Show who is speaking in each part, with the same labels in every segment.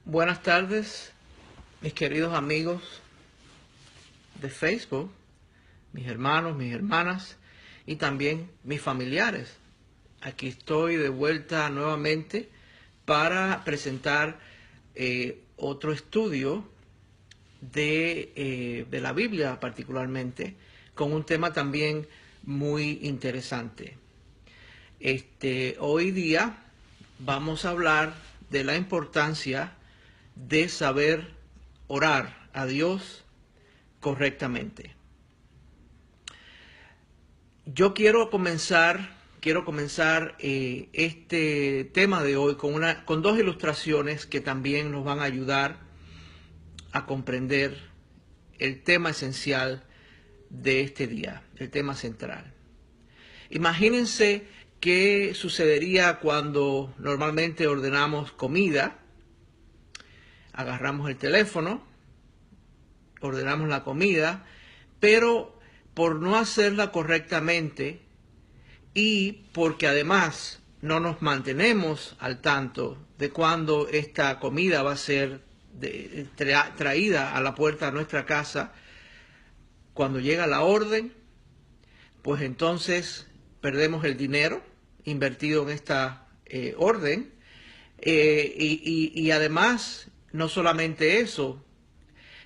Speaker 1: Buenas tardes, mis queridos amigos de Facebook, mis hermanos, mis hermanas y también mis familiares. Aquí estoy de vuelta nuevamente para presentar otro estudio de la Biblia particularmente, con un tema también muy interesante. Hoy día vamos a hablar de la importancia de saber orar a Dios correctamente. Yo quiero comenzar este tema de hoy con dos ilustraciones que también nos van a ayudar a comprender el tema esencial de este día, el tema central. Imagínense qué sucedería cuando normalmente ordenamos comida. Agarramos el teléfono, ordenamos la comida, pero por no hacerla correctamente y porque además no nos mantenemos al tanto de cuándo esta comida va a ser traída a la puerta de nuestra casa, cuando llega la orden, pues entonces perdemos el dinero invertido en esta orden y además no solamente eso,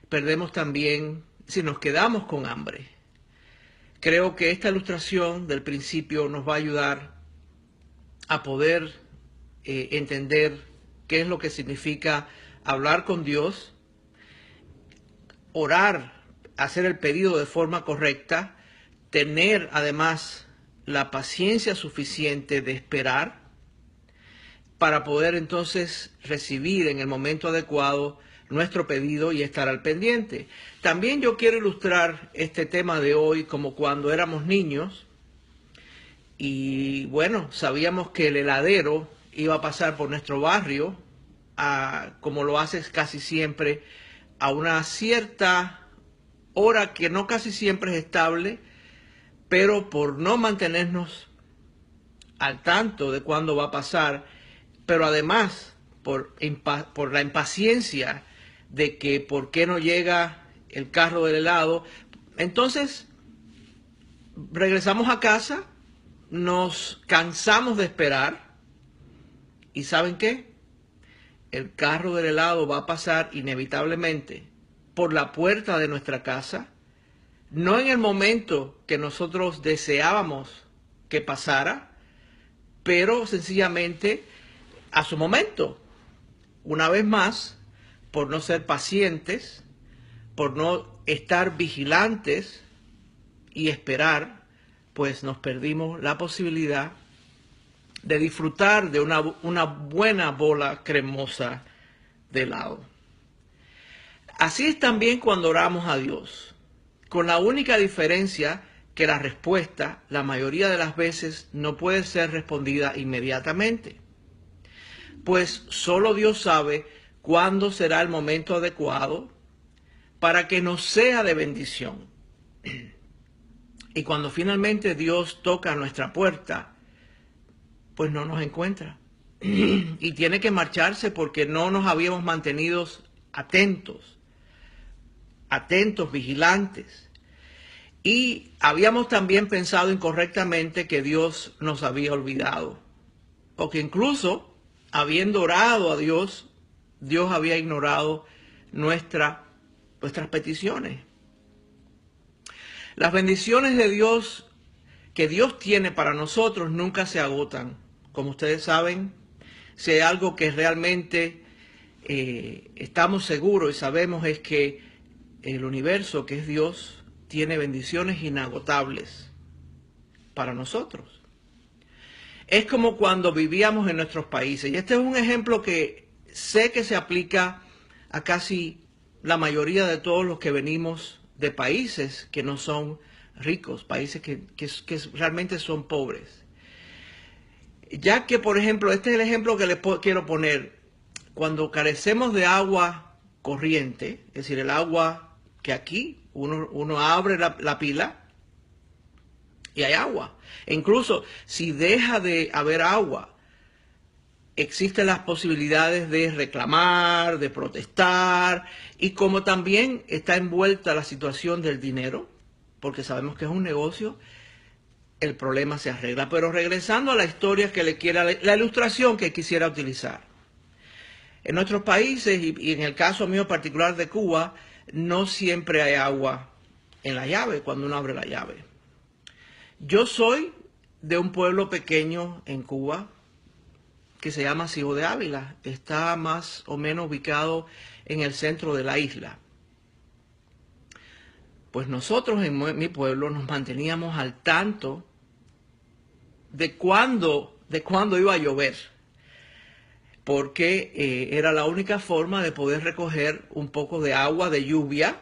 Speaker 1: perdemos también si nos quedamos con hambre. Creo que esta ilustración del principio nos va a ayudar a poder entender qué es lo que significa hablar con Dios, orar, hacer el pedido de forma correcta, tener además la paciencia suficiente de esperar para poder entonces recibir en el momento adecuado nuestro pedido y estar al pendiente. También yo quiero ilustrar este tema de hoy como cuando éramos niños y bueno, sabíamos que el heladero iba a pasar por nuestro barrio, como lo haces casi siempre, a una cierta hora que no casi siempre es estable, pero por no mantenernos al tanto de cuándo va a pasar, pero además por la impaciencia de que por qué no llega el carro del helado, entonces regresamos a casa, nos cansamos de esperar y ¿saben qué? El carro del helado va a pasar inevitablemente por la puerta de nuestra casa, no en el momento que nosotros deseábamos que pasara, pero sencillamente a su momento. Una vez más, por no ser pacientes, por no estar vigilantes y esperar, pues nos perdimos la posibilidad de disfrutar de una buena bola cremosa de helado. Así es también cuando oramos a Dios, con la única diferencia que la respuesta, la mayoría de las veces, no puede ser respondida inmediatamente. Pues solo Dios sabe cuándo será el momento adecuado para que nos sea de bendición. Y cuando finalmente Dios toca nuestra puerta, pues no nos encuentra. Y tiene que marcharse porque no nos habíamos mantenido atentos, vigilantes. Y habíamos también pensado incorrectamente que Dios nos había olvidado. O que incluso, habiendo orado a Dios, Dios había ignorado nuestras peticiones. Las bendiciones de Dios que Dios tiene para nosotros nunca se agotan. Como ustedes saben, si hay algo que realmente estamos seguros y sabemos es que el universo, que es Dios, tiene bendiciones inagotables para nosotros. Es como cuando vivíamos en nuestros países. Y este es un ejemplo que sé que se aplica a casi la mayoría de todos los que venimos de países que no son ricos, países que realmente son pobres. Ya que, por ejemplo, este es el ejemplo que les quiero poner. Cuando carecemos de agua corriente, es decir, el agua que aquí uno abre la pila y hay agua. E incluso si deja de haber agua, existen las posibilidades de reclamar, de protestar, y como también está envuelta la situación del dinero, porque sabemos que es un negocio, el problema se arregla. Pero regresando a la historia que le quiera, la ilustración que quisiera utilizar. En nuestros países, y en el caso mío particular de Cuba, no siempre hay agua en la llave, cuando uno abre la llave. Yo soy de un pueblo pequeño en Cuba que se llama Ciego de Ávila. Está más o menos ubicado en el centro de la isla. Pues nosotros en mi pueblo nos manteníamos al tanto de cuándo iba a llover, porque era la única forma de poder recoger un poco de agua de lluvia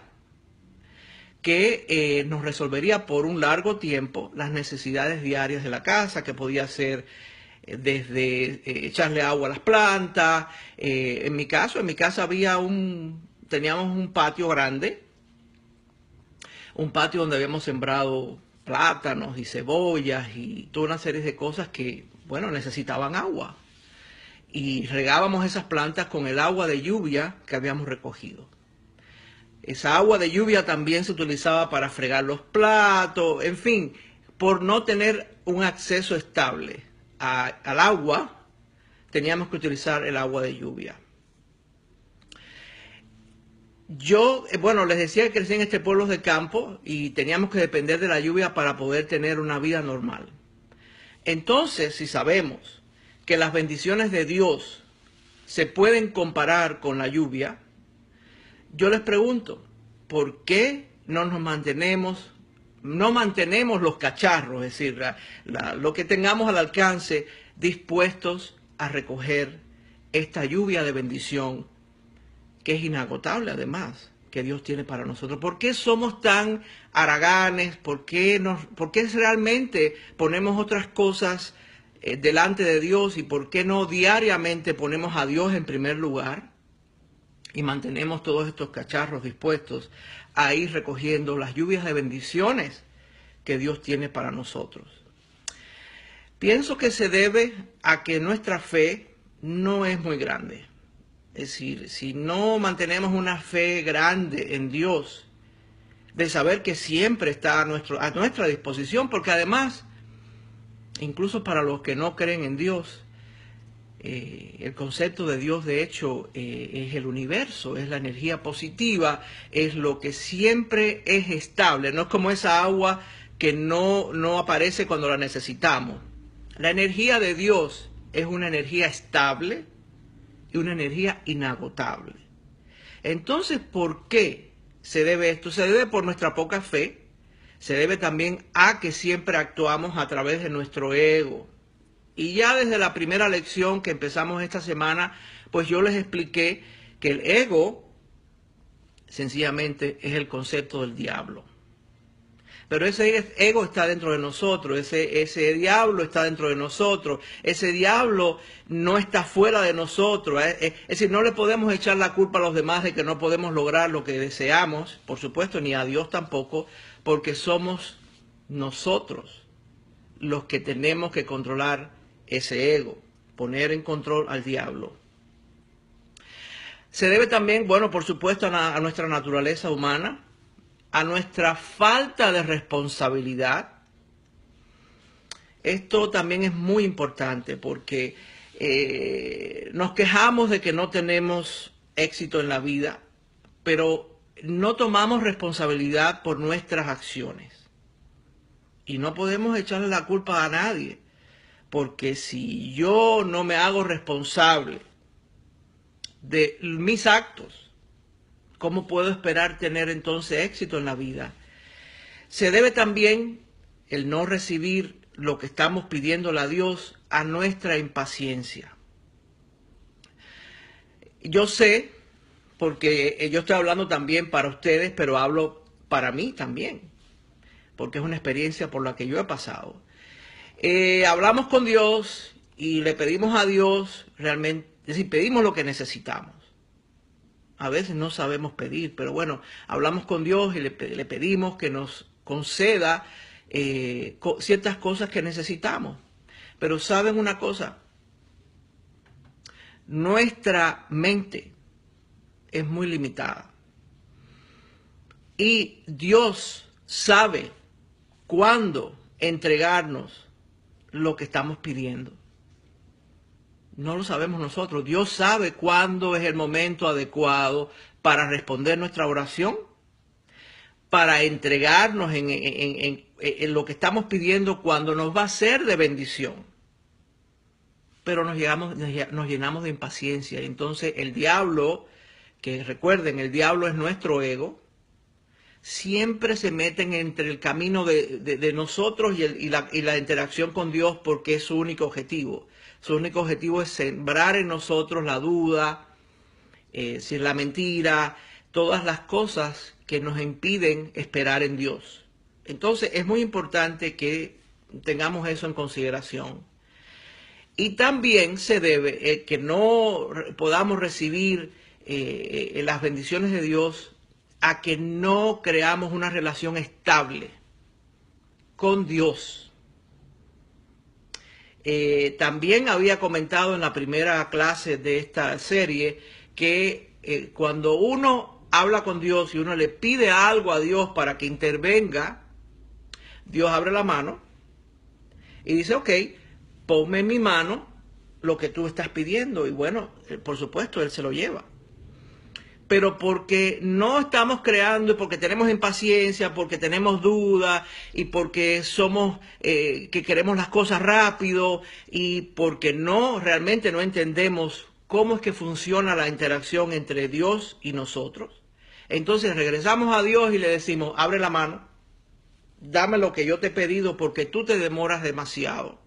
Speaker 1: que nos resolvería por un largo tiempo las necesidades diarias de la casa, que podía ser desde echarle agua a las plantas. En mi casa teníamos un patio grande, un patio donde habíamos sembrado plátanos y cebollas y toda una serie de cosas que, bueno, necesitaban agua. Y regábamos esas plantas con el agua de lluvia que habíamos recogido. Esa agua de lluvia también se utilizaba para fregar los platos, en fin, por no tener un acceso estable al agua, teníamos que utilizar el agua de lluvia. Yo, bueno, les decía que crecí en este pueblo de campo y teníamos que depender de la lluvia para poder tener una vida normal. Entonces, si sabemos que las bendiciones de Dios se pueden comparar con la lluvia, yo les pregunto, ¿por qué no mantenemos los cacharros, es decir, lo que tengamos al alcance, dispuestos a recoger esta lluvia de bendición que es inagotable además, que Dios tiene para nosotros? ¿Por qué somos tan haraganes? ¿Por qué realmente ponemos otras cosas delante de Dios? ¿Y por qué no diariamente ponemos a Dios en primer lugar y mantenemos todos estos cacharros dispuestos a ir recogiendo las lluvias de bendiciones que Dios tiene para nosotros? Pienso que se debe a que nuestra fe no es muy grande. Es decir, si no mantenemos una fe grande en Dios, de saber que siempre está a nuestra disposición, porque además, incluso para los que no creen en Dios, el concepto de Dios, de hecho, es el universo, es la energía positiva, es lo que siempre es estable, no es como esa agua que no aparece cuando la necesitamos. La energía de Dios es una energía estable y una energía inagotable. Entonces, ¿por qué se debe esto? Se debe por nuestra poca fe, se debe también a que siempre actuamos a través de nuestro ego. Y ya desde la primera lección que empezamos esta semana, pues yo les expliqué que el ego sencillamente es el concepto del diablo. Pero ese ego está dentro de nosotros, ese diablo está dentro de nosotros, ese diablo no está fuera de nosotros. Es decir, no le podemos echar la culpa a los demás de que no podemos lograr lo que deseamos, por supuesto, ni a Dios tampoco, porque somos nosotros los que tenemos que controlar ese ego, poner en control al diablo. Se debe también, bueno, por supuesto, a nuestra naturaleza humana, a nuestra falta de responsabilidad. Esto también es muy importante porque nos quejamos de que no tenemos éxito en la vida, pero no tomamos responsabilidad por nuestras acciones. Y no podemos echarle la culpa a nadie, porque si yo no me hago responsable de mis actos, ¿cómo puedo esperar tener entonces éxito en la vida? Se debe también el no recibir lo que estamos pidiéndole a Dios a nuestra impaciencia. Yo sé, porque yo estoy hablando también para ustedes, pero hablo para mí también, porque es una experiencia por la que yo he pasado. Hablamos con Dios y le pedimos a Dios realmente, es decir, pedimos lo que necesitamos. A veces no sabemos pedir, pero bueno, hablamos con Dios y le pedimos que nos conceda ciertas cosas que necesitamos. Pero ¿saben una cosa? Nuestra mente es muy limitada. Y Dios sabe cuándo entregarnos lo que estamos pidiendo. No lo sabemos nosotros. Dios sabe cuándo es el momento adecuado para responder nuestra oración, para entregarnos en lo que estamos pidiendo cuando nos va a ser de bendición. Pero nos llenamos de impaciencia. Entonces el diablo, que recuerden, el diablo es nuestro ego, siempre se meten entre el camino de nosotros y la interacción con Dios, porque es su único objetivo. Su único objetivo es sembrar en nosotros la duda, la mentira, todas las cosas que nos impiden esperar en Dios. Entonces es muy importante que tengamos eso en consideración. Y también se debe que no podamos recibir las bendiciones de Dios a que no creamos una relación estable con Dios. También había comentado en la primera clase de esta serie que cuando uno habla con Dios y uno le pide algo a Dios para que intervenga, Dios abre la mano y dice, ok, ponme en mi mano lo que tú estás pidiendo. Y bueno, por supuesto, Él se lo lleva. Pero porque no estamos creando, porque tenemos impaciencia, porque tenemos duda, y porque somos, que queremos las cosas rápido, y porque realmente no entendemos cómo es que funciona la interacción entre Dios y nosotros. Entonces regresamos a Dios y le decimos, abre la mano, dame lo que yo te he pedido porque tú te demoras demasiado.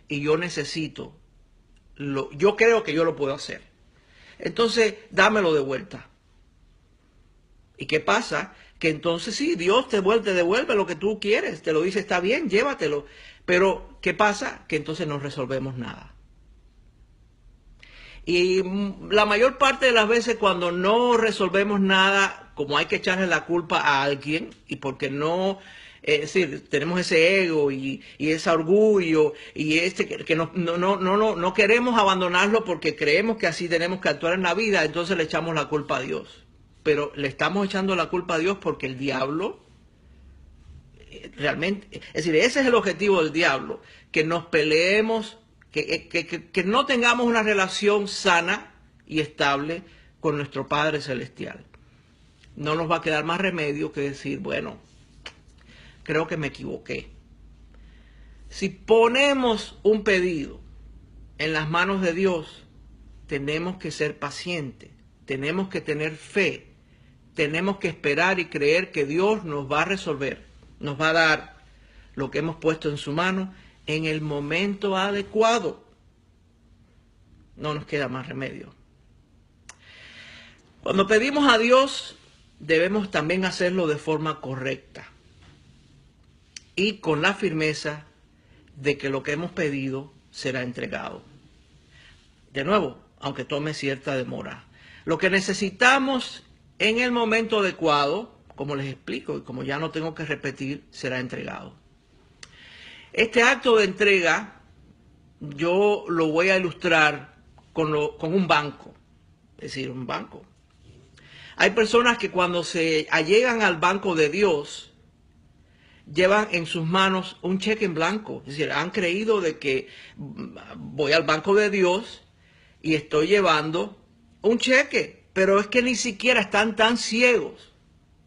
Speaker 1: Y yo necesito, yo creo que yo lo puedo hacer. Entonces, dámelo de vuelta. ¿Y qué pasa? Que entonces sí, Dios te devuelve lo que tú quieres. Te lo dice, está bien, llévatelo. Pero, ¿qué pasa? Que entonces no resolvemos nada. Y la mayor parte de las veces cuando no resolvemos nada, como hay que echarle la culpa a alguien, y porque no... Es decir, tenemos ese ego y ese orgullo y que no queremos abandonarlo porque creemos que así tenemos que actuar en la vida, entonces le echamos la culpa a Dios. Pero le estamos echando la culpa a Dios porque el diablo, realmente, es decir, ese es el objetivo del diablo, que nos peleemos, que no tengamos una relación sana y estable con nuestro Padre Celestial. No nos va a quedar más remedio que decir, bueno, creo que me equivoqué. Si ponemos un pedido en las manos de Dios, tenemos que ser pacientes, tenemos que tener fe, tenemos que esperar y creer que Dios nos va a resolver, nos va a dar lo que hemos puesto en su mano en el momento adecuado. No nos queda más remedio. Cuando pedimos a Dios, debemos también hacerlo de forma correcta y con la firmeza de que lo que hemos pedido será entregado. De nuevo, aunque tome cierta demora. Lo que necesitamos en el momento adecuado, como les explico y como ya no tengo que repetir, será entregado. Este acto de entrega yo lo voy a ilustrar con un banco, es decir, un banco. Hay personas que cuando se allegan al banco de Dios, llevan en sus manos un cheque en blanco. Es decir, han creído de que voy al banco de Dios y estoy llevando un cheque. Pero es que ni siquiera están tan ciegos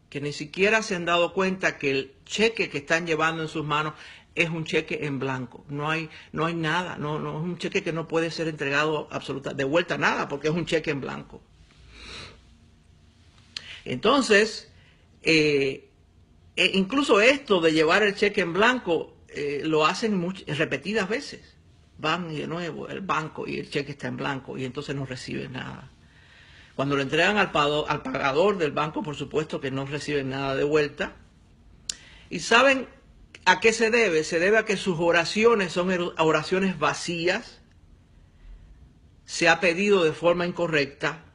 Speaker 1: que ni siquiera se han dado cuenta que el cheque que están llevando en sus manos es un cheque en blanco. No hay nada. No es un cheque que no puede ser entregado de vuelta nada porque es un cheque en blanco. Entonces, incluso esto de llevar el cheque en blanco lo hacen repetidas veces. Van y de nuevo el banco y el cheque está en blanco y entonces no reciben nada. Cuando lo entregan al pagador del banco, por supuesto que no reciben nada de vuelta. ¿Y saben a qué se debe? Se debe a que sus oraciones son oraciones vacías, se ha pedido de forma incorrecta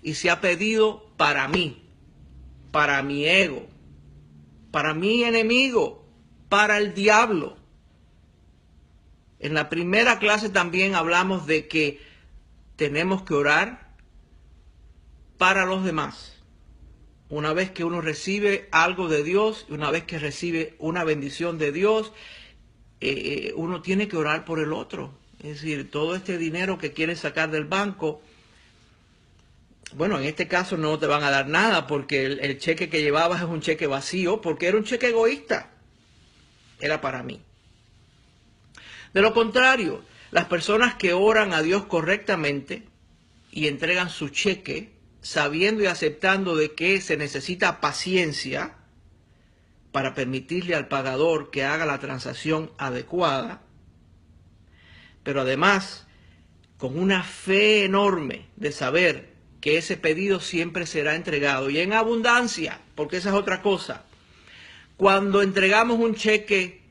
Speaker 1: y se ha pedido para mí, para mi ego, para mi enemigo, para el diablo. En la primera clase también hablamos de que tenemos que orar para los demás. Una vez que uno recibe algo de Dios, una vez que recibe una bendición de Dios, uno tiene que orar por el otro. Es decir, todo este dinero que quieres sacar del banco, bueno, en este caso no te van a dar nada porque el cheque que llevabas es un cheque vacío, porque era un cheque egoísta. Era para mí. De lo contrario, las personas que oran a Dios correctamente y entregan su cheque, sabiendo y aceptando de que se necesita paciencia para permitirle al pagador que haga la transacción adecuada, pero además con una fe enorme de saber que ese pedido siempre será entregado y en abundancia, porque esa es otra cosa. Cuando entregamos un cheque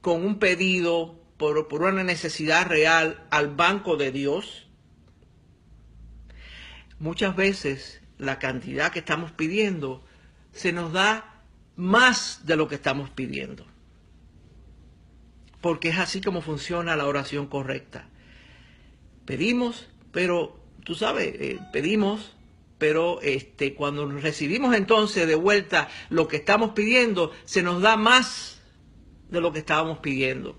Speaker 1: con un pedido por una necesidad real al banco de Dios, muchas veces la cantidad que estamos pidiendo se nos da más de lo que estamos pidiendo. Porque es así como funciona la oración correcta. Pedimos, pero tú sabes, pedimos, pero cuando recibimos entonces de vuelta lo que estamos pidiendo, se nos da más de lo que estábamos pidiendo.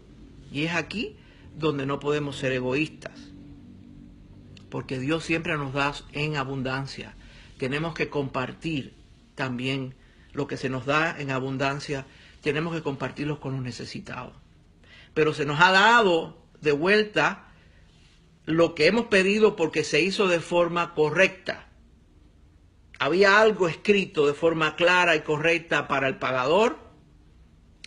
Speaker 1: Y es aquí donde no podemos ser egoístas. Porque Dios siempre nos da en abundancia. Tenemos que compartir también lo que se nos da en abundancia. Tenemos que compartirlo con los necesitados. Pero se nos ha dado de vuelta lo que hemos pedido porque se hizo de forma correcta. Había algo escrito de forma clara y correcta para el pagador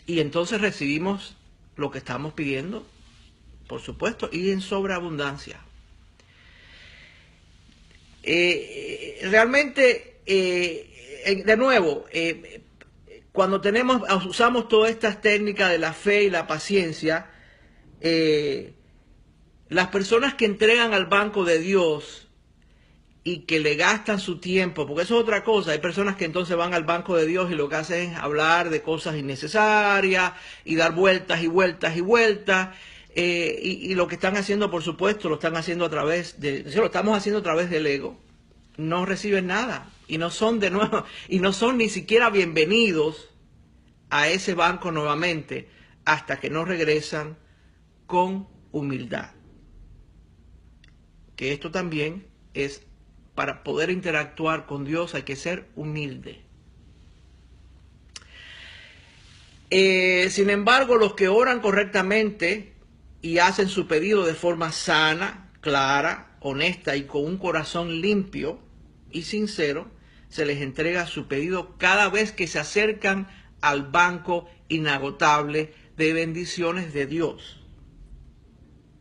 Speaker 1: y entonces recibimos lo que estamos pidiendo, por supuesto, y en sobreabundancia. Realmente, de nuevo, cuando usamos todas estas técnicas de la fe y la paciencia, las personas que entregan al banco de Dios y que le gastan su tiempo, porque eso es otra cosa, hay personas que entonces van al banco de Dios y lo que hacen es hablar de cosas innecesarias y dar vueltas y vueltas y vueltas, y lo que están haciendo, por supuesto, lo están haciendo lo estamos haciendo a través del ego. No reciben nada y no son de nuevo, y no son ni siquiera bienvenidos a ese banco nuevamente hasta que no regresan con humildad. Que esto también es, para poder interactuar con Dios hay que ser humilde. Sin embargo, los que oran correctamente y hacen su pedido de forma sana, clara, honesta y con un corazón limpio y sincero, se les entrega su pedido cada vez que se acercan al banco inagotable de bendiciones de Dios.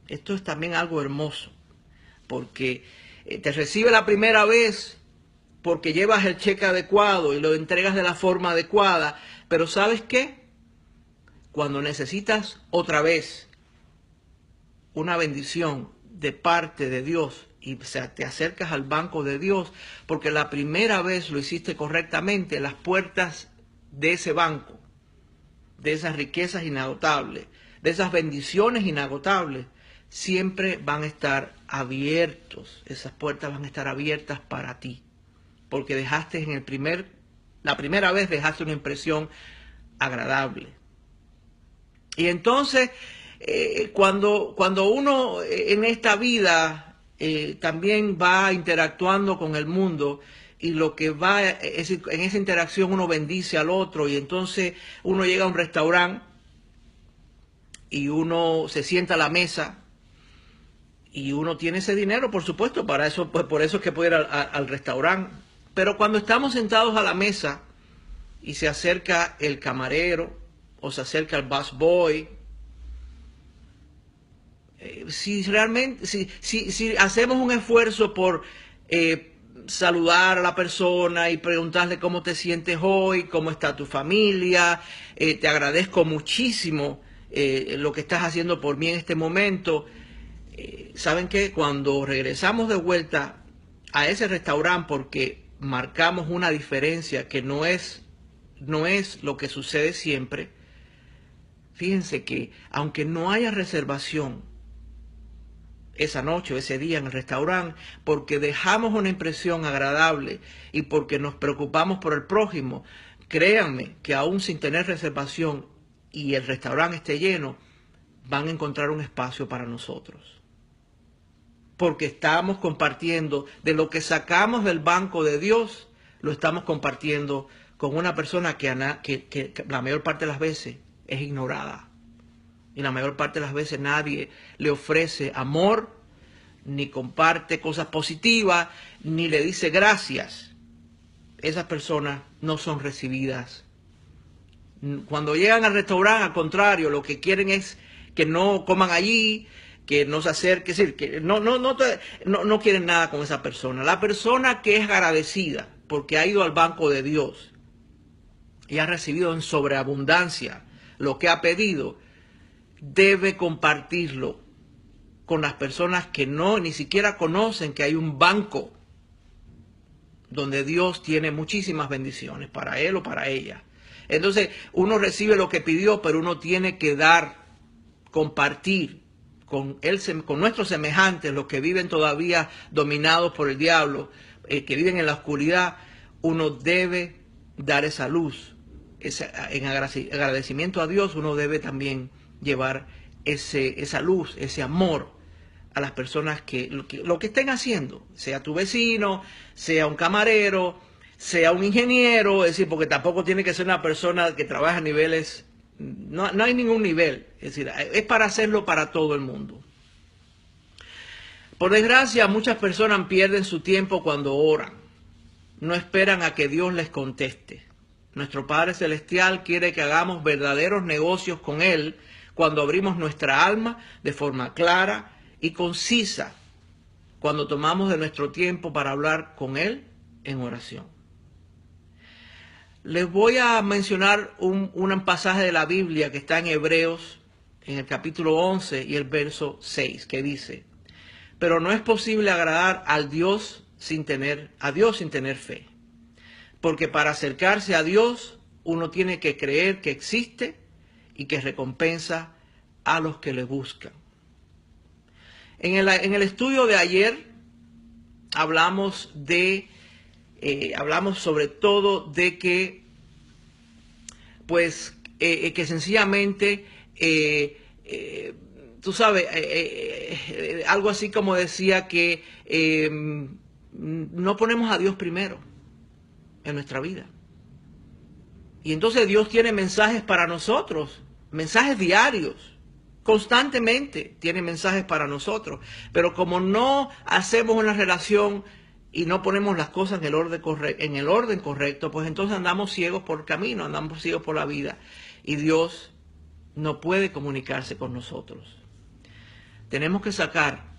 Speaker 1: Esto es también algo hermoso, porque te recibe la primera vez porque llevas el cheque adecuado y lo entregas de la forma adecuada, pero ¿sabes qué? Cuando necesitas otra vez una bendición de parte de Dios y te acercas al banco de Dios, porque la primera vez lo hiciste correctamente, las puertas de ese banco, de esas riquezas inagotables, de esas bendiciones inagotables, siempre van a estar abiertos. Esas puertas van a estar abiertas para ti, porque dejaste la primera vez dejaste una impresión agradable. Y entonces, cuando uno en esta vida también va interactuando con el mundo, y lo que va, es decir, en esa interacción uno bendice al otro, y entonces uno llega a un restaurante y uno se sienta a la mesa y uno tiene ese dinero, por supuesto, para eso, pues por eso es que puede ir al restaurante. Pero cuando estamos sentados a la mesa y se acerca el camarero o se acerca el busboy, si realmente, si hacemos un esfuerzo por saludar a la persona y preguntarle cómo te sientes hoy, cómo está tu familia, te agradezco muchísimo lo que estás haciendo por mí en este momento. ¿Saben qué? Cuando regresamos de vuelta a ese restaurante porque marcamos una diferencia que no es lo que sucede siempre, fíjense que aunque no haya reservación, esa noche o ese día en el restaurante, porque dejamos una impresión agradable y porque nos preocupamos por el prójimo, créanme que aún sin tener reservación y el restaurante esté lleno, van a encontrar un espacio para nosotros. Porque estamos compartiendo de lo que sacamos del banco de Dios, lo estamos compartiendo con una persona que la mayor parte de las veces es ignorada. Y la mayor parte de las veces nadie le ofrece amor, ni comparte cosas positivas, ni le dice gracias. Esas personas no son recibidas. Cuando llegan al restaurante, al contrario, lo que quieren es que no coman allí, que no se acerquen, es decir, que no quieren nada con esa persona. La persona que es agradecida porque ha ido al banco de Dios y ha recibido en sobreabundancia lo que ha pedido, debe compartirlo con las personas que ni siquiera conocen que hay un banco donde Dios tiene muchísimas bendiciones para él o para ella. Entonces, uno recibe lo que pidió, pero uno tiene que dar, compartir con nuestros semejantes, los que viven todavía dominados por el diablo, que viven en la oscuridad. Uno debe dar esa luz. En agradecimiento a Dios, uno debe también llevar esa luz, ese amor a las personas que lo que estén haciendo, sea tu vecino, sea un camarero, sea un ingeniero, es decir, porque tampoco tiene que ser una persona que trabaja a niveles, no hay ningún nivel, es decir, es para hacerlo para todo el mundo. Por desgracia, muchas personas pierden su tiempo cuando oran, no esperan a que Dios les conteste. Nuestro Padre Celestial quiere que hagamos verdaderos negocios con Él cuando abrimos nuestra alma de forma clara y concisa, cuando tomamos de nuestro tiempo para hablar con Él en oración. Les voy a mencionar un pasaje de la Biblia que está en Hebreos, en el capítulo 11 y el verso 6, que dice: pero no es posible agradar a Dios sin tener fe. Porque para acercarse a Dios, uno tiene que creer que existe y que recompensa a los que le buscan. En el estudio de ayer hablamos sobre todo de que, que sencillamente, tú sabes, algo así como decía que no ponemos a Dios primero en nuestra vida. Y entonces Dios tiene mensajes para nosotros, mensajes diarios, constantemente tiene mensajes para nosotros. Pero como no hacemos una relación y no ponemos las cosas en el orden correcto, pues entonces andamos ciegos por el camino, andamos ciegos por la vida. Y Dios no puede comunicarse con nosotros. Tenemos que sacar,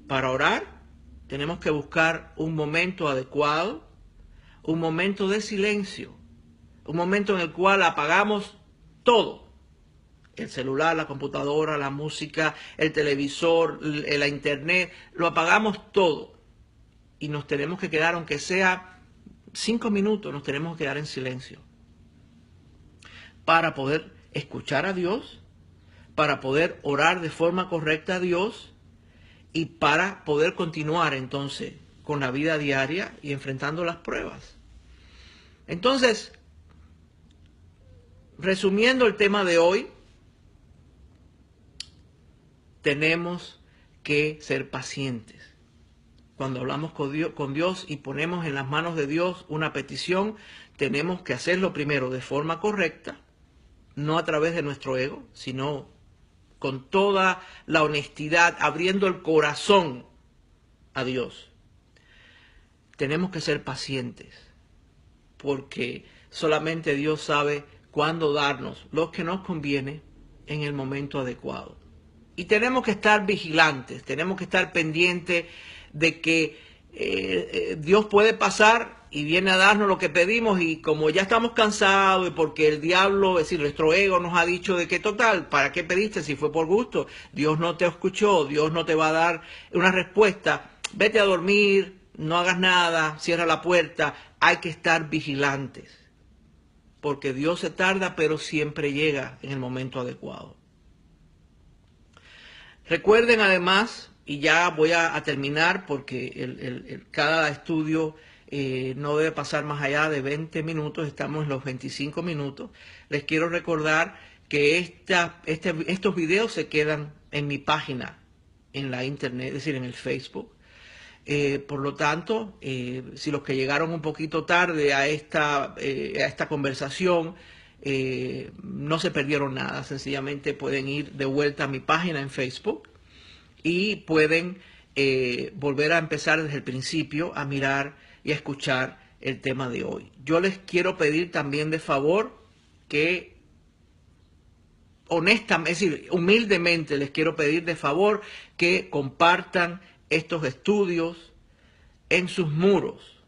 Speaker 1: para orar, tenemos que buscar un momento adecuado, un momento de silencio, un momento en el cual apagamos todo: el celular, la computadora, la música, el televisor, la internet, lo apagamos todo y nos tenemos que quedar, aunque sea 5 minutos, nos tenemos que quedar en silencio para poder escuchar a Dios, para poder orar de forma correcta a Dios y para poder continuar entonces con la vida diaria y enfrentando las pruebas. Entonces, resumiendo el tema de hoy, tenemos que ser pacientes. Cuando hablamos con Dios y ponemos en las manos de Dios una petición, tenemos que hacerlo primero de forma correcta, no a través de nuestro ego, sino con toda la honestidad, abriendo el corazón a Dios. Tenemos que ser pacientes, porque solamente Dios sabe cuándo darnos lo que nos conviene en el momento adecuado. Y tenemos que estar vigilantes, tenemos que estar pendientes de que Dios puede pasar y viene a darnos lo que pedimos, y como ya estamos cansados y porque el diablo, es decir, nuestro ego nos ha dicho de que total, ¿para qué pediste si fue por gusto? Dios no te escuchó, Dios no te va a dar una respuesta, vete a dormir, no hagas nada, cierra la puerta. Hay que estar vigilantes, porque Dios se tarda, pero siempre llega en el momento adecuado. Recuerden además y ya voy a terminar porque cada estudio no debe pasar más allá de 20 minutos, estamos en los 25 minutos. Les quiero recordar que estos videos se quedan en mi página, en la internet, es decir, en el Facebook. Por lo tanto, si los que llegaron un poquito tarde a esta conversación no se perdieron nada, sencillamente pueden ir de vuelta a mi página en Facebook y pueden volver a empezar desde el principio a mirar y a escuchar el tema de hoy. Yo les quiero pedir también de favor que honestamente, es decir, humildemente les quiero pedir de favor que compartan estos estudios en sus muros.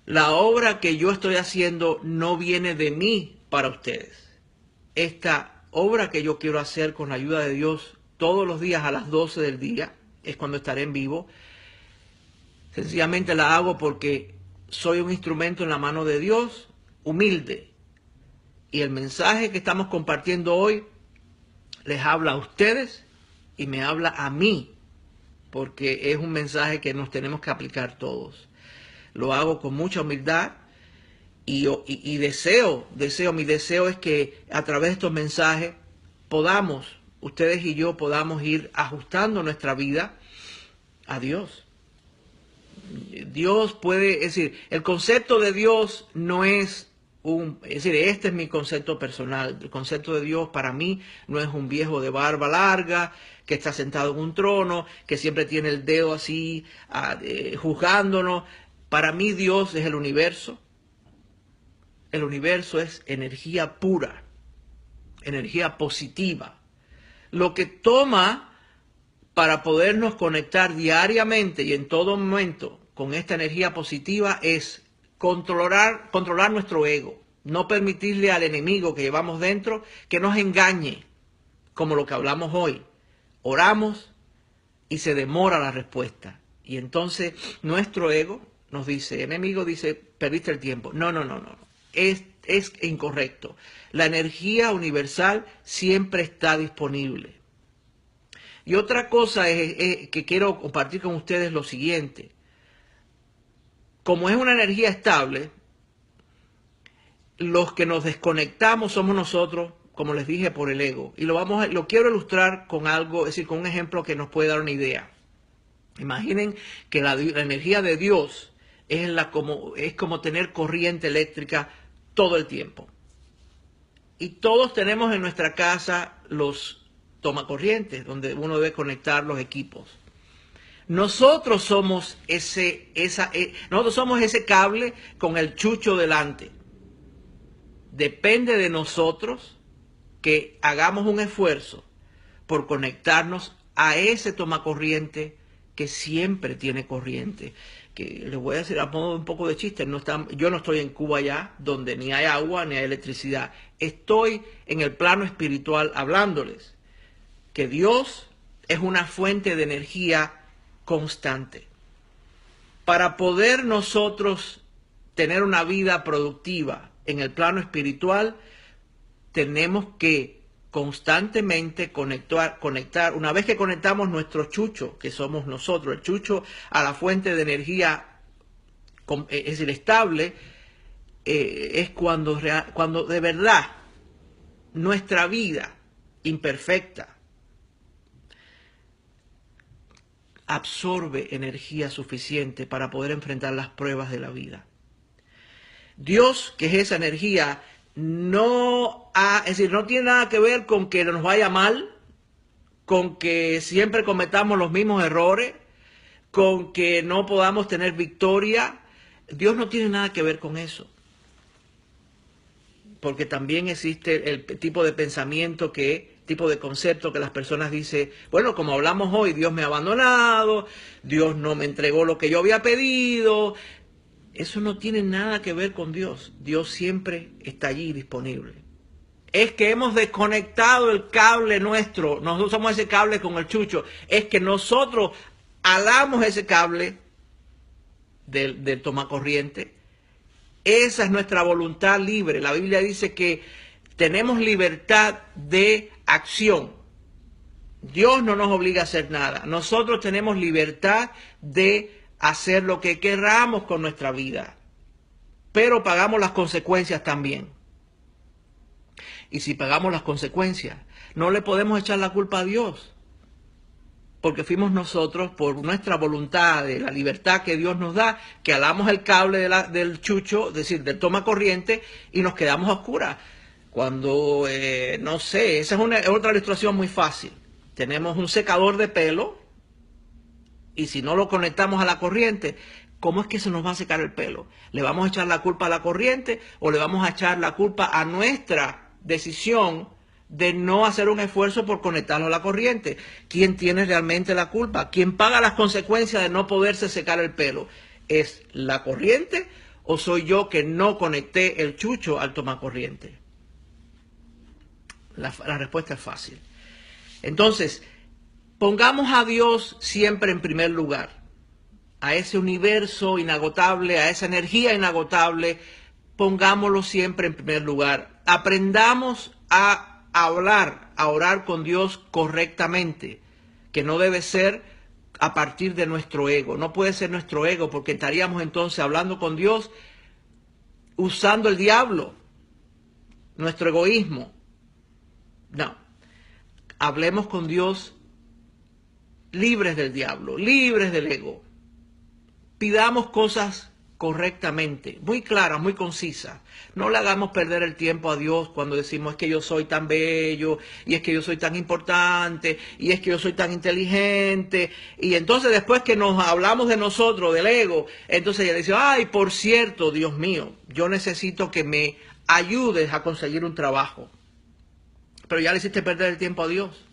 Speaker 1: La obra que yo estoy haciendo no viene de mí para ustedes. Esta obra que yo quiero hacer con la ayuda de Dios todos los días a las 12 del día, es cuando estaré en vivo, sencillamente la hago porque soy un instrumento en la mano de Dios, humilde. Y el mensaje que estamos compartiendo hoy les habla a ustedes y me habla a mí, porque es un mensaje que nos tenemos que aplicar todos. Lo hago con mucha humildad y mi deseo es que a través de estos mensajes ustedes y yo podamos ir ajustando nuestra vida a Dios. Dios puede, es decir, el concepto de Dios no es es decir, este es mi concepto personal. El concepto de Dios para mí no es un viejo de barba larga que está sentado en un trono, que siempre tiene el dedo así juzgándonos. Para mí Dios es el universo. El universo es energía pura, energía positiva. Lo que toma para podernos conectar diariamente y en todo momento con esta energía positiva es controlar nuestro ego, no permitirle al enemigo que llevamos dentro que nos engañe, como lo que hablamos hoy. Oramos y se demora la respuesta. Y entonces nuestro ego nos dice, enemigo dice, perdiste el tiempo. No. Es incorrecto. La energía universal siempre está disponible. Y otra cosa que quiero compartir con ustedes lo siguiente. Como es una energía estable, los que nos desconectamos somos nosotros, como les dije, por el ego. Y lo quiero ilustrar con algo, es decir, con un ejemplo que nos puede dar una idea. Imaginen que la energía de Dios es como tener corriente eléctrica todo el tiempo. Y todos tenemos en nuestra casa los tomacorrientes, donde uno debe conectar los equipos. Nosotros somos ese cable con el chucho delante. Depende de nosotros que hagamos un esfuerzo por conectarnos a ese tomacorriente que siempre tiene corriente. Que les voy a decir a modo un poco de chiste, yo no estoy en Cuba ya, donde ni hay agua ni hay electricidad. Estoy en el plano espiritual hablándoles que Dios es una fuente de energía constante. Para poder nosotros tener una vida productiva en el plano espiritual, tenemos que constantemente conectar. Una vez que conectamos nuestro chucho, que somos nosotros, el chucho a la fuente de energía, es decir, estable, es cuando de verdad nuestra vida imperfecta absorbe energía suficiente para poder enfrentar las pruebas de la vida. Dios, que es esa energía, es decir, no tiene nada que ver con que nos vaya mal, con que siempre cometamos los mismos errores, con que no podamos tener victoria. Dios no tiene nada que ver con eso. Porque también existe el tipo de pensamiento tipo de concepto que las personas dicen, bueno, como hablamos hoy, Dios me ha abandonado, Dios no me entregó lo que yo había pedido. Eso no tiene nada que ver con Dios. Dios siempre está allí disponible. Es que hemos desconectado el cable nuestro. Nosotros somos ese cable con el chucho. Es que nosotros alamos ese cable del tomacorriente. Esa es nuestra voluntad libre. La Biblia dice que tenemos libertad de acción. Dios no nos obliga a hacer nada. Nosotros tenemos libertad de hacer lo que queramos con nuestra vida, pero pagamos las consecuencias también. Y si pagamos las consecuencias, no le podemos echar la culpa a Dios, porque fuimos nosotros, por nuestra voluntad, de la libertad que Dios nos da, que alamos el cable del chucho, es decir, del toma corriente, y nos quedamos a oscuras. Cuando, no sé, esa es otra ilustración muy fácil. Tenemos un secador de pelo, y si no lo conectamos a la corriente, ¿cómo es que se nos va a secar el pelo? ¿Le vamos a echar la culpa a la corriente o le vamos a echar la culpa a nuestra decisión de no hacer un esfuerzo por conectarlo a la corriente? ¿Quién tiene realmente la culpa? ¿Quién paga las consecuencias de no poderse secar el pelo? ¿Es la corriente o soy yo que no conecté el chucho al tomacorriente? La respuesta es fácil. Entonces, pongamos a Dios siempre en primer lugar, a ese universo inagotable, a esa energía inagotable, pongámoslo siempre en primer lugar. Aprendamos a hablar, a orar con Dios correctamente, que no debe ser a partir de nuestro ego, no puede ser nuestro ego, porque estaríamos entonces hablando con Dios usando el diablo, nuestro egoísmo. No, hablemos con Dios libres del diablo, libres del ego. Pidamos cosas correctamente, muy claras, muy concisas. No le hagamos perder el tiempo a Dios cuando decimos es que yo soy tan bello, y es que yo soy tan importante, y es que yo soy tan inteligente. Y entonces después que nos hablamos de nosotros, del ego, entonces ella dice, ay, por cierto, Dios mío, yo necesito que me ayudes a conseguir un trabajo. Pero ya le hiciste perder el tiempo a Dios.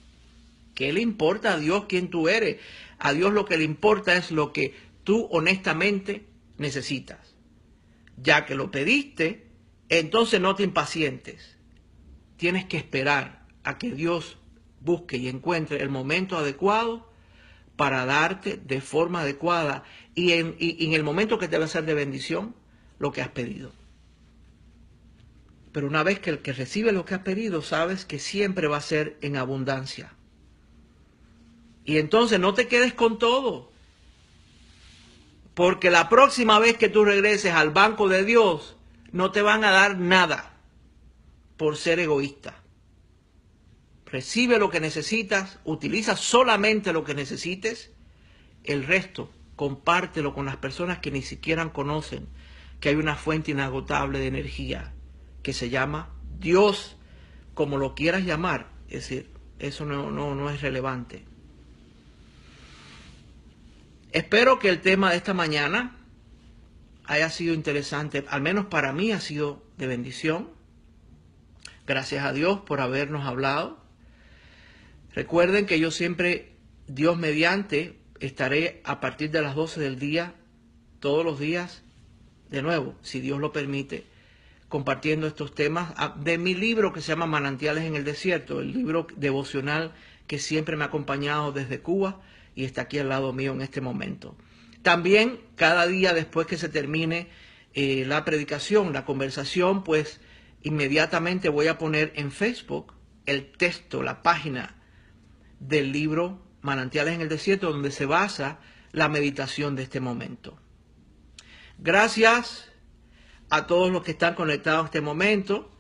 Speaker 1: ¿Qué le importa a Dios quién tú eres? A Dios lo que le importa es lo que tú honestamente necesitas. Ya que lo pediste, entonces no te impacientes. Tienes que esperar a que Dios busque y encuentre el momento adecuado para darte de forma adecuada y en el momento que te va a ser de bendición lo que has pedido. Pero una vez que el que recibe lo que has pedido, sabes que siempre va a ser en abundancia. Y entonces no te quedes con todo. Porque la próxima vez que tú regreses al banco de Dios, no te van a dar nada por ser egoísta. Recibe lo que necesitas, utiliza solamente lo que necesites, el resto compártelo con las personas que ni siquiera conocen que hay una fuente inagotable de energía que se llama Dios, como lo quieras llamar. Es decir, eso no es relevante. Espero que el tema de esta mañana haya sido interesante, al menos para mí ha sido de bendición. Gracias a Dios por habernos hablado. Recuerden que yo siempre, Dios mediante, estaré a partir de las 12 del día, todos los días, de nuevo, si Dios lo permite, compartiendo estos temas de mi libro que se llama Manantiales en el Desierto, el libro devocional que siempre me ha acompañado desde Cuba y está aquí al lado mío en este momento. También cada día después que se termine la predicación, la conversación, pues inmediatamente voy a poner en Facebook el texto, la página del libro Manantiales en el Desierto, donde se basa la meditación de este momento. Gracias a todos los que están conectados en este momento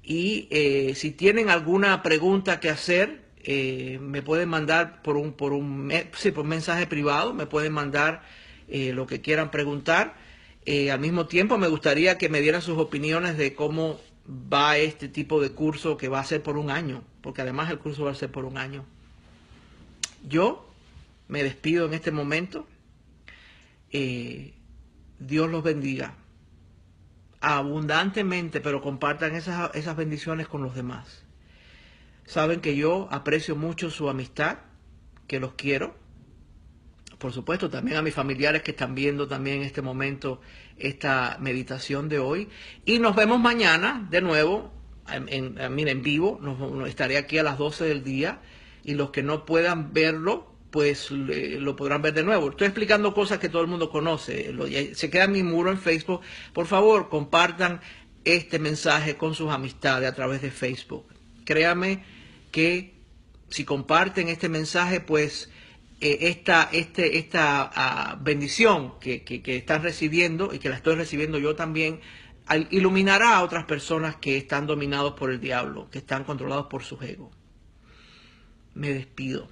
Speaker 1: y si tienen alguna pregunta que hacer, me pueden mandar por un mensaje privado, me pueden mandar lo que quieran preguntar. Al mismo tiempo me gustaría que me dieran sus opiniones de cómo va este tipo de curso que va a ser por un año, porque además el curso va a ser por un año. Yo me despido en este momento. Dios los bendiga abundantemente, pero compartan esas bendiciones con los demás. Saben que yo aprecio mucho su amistad, que los quiero. Por supuesto, también a mis familiares que están viendo también en este momento esta meditación de hoy. Y nos vemos mañana de nuevo, en vivo. Estaré aquí a las 12 del día. Y los que no puedan verlo, pues lo podrán ver de nuevo. Estoy explicando cosas que todo el mundo conoce. Se queda en mi muro en Facebook. Por favor, compartan este mensaje con sus amistades a través de Facebook. Créame que Si comparten este mensaje, pues esta bendición que están recibiendo y que la estoy recibiendo yo también, iluminará a otras personas que están dominados por el diablo, que están controlados por sus egos. Me despido.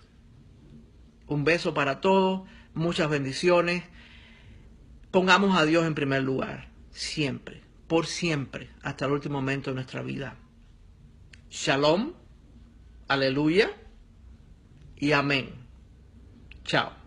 Speaker 1: Un beso para todos, muchas bendiciones. Pongamos a Dios en primer lugar, siempre, por siempre, hasta el último momento de nuestra vida. Shalom, aleluya y amén. Chao.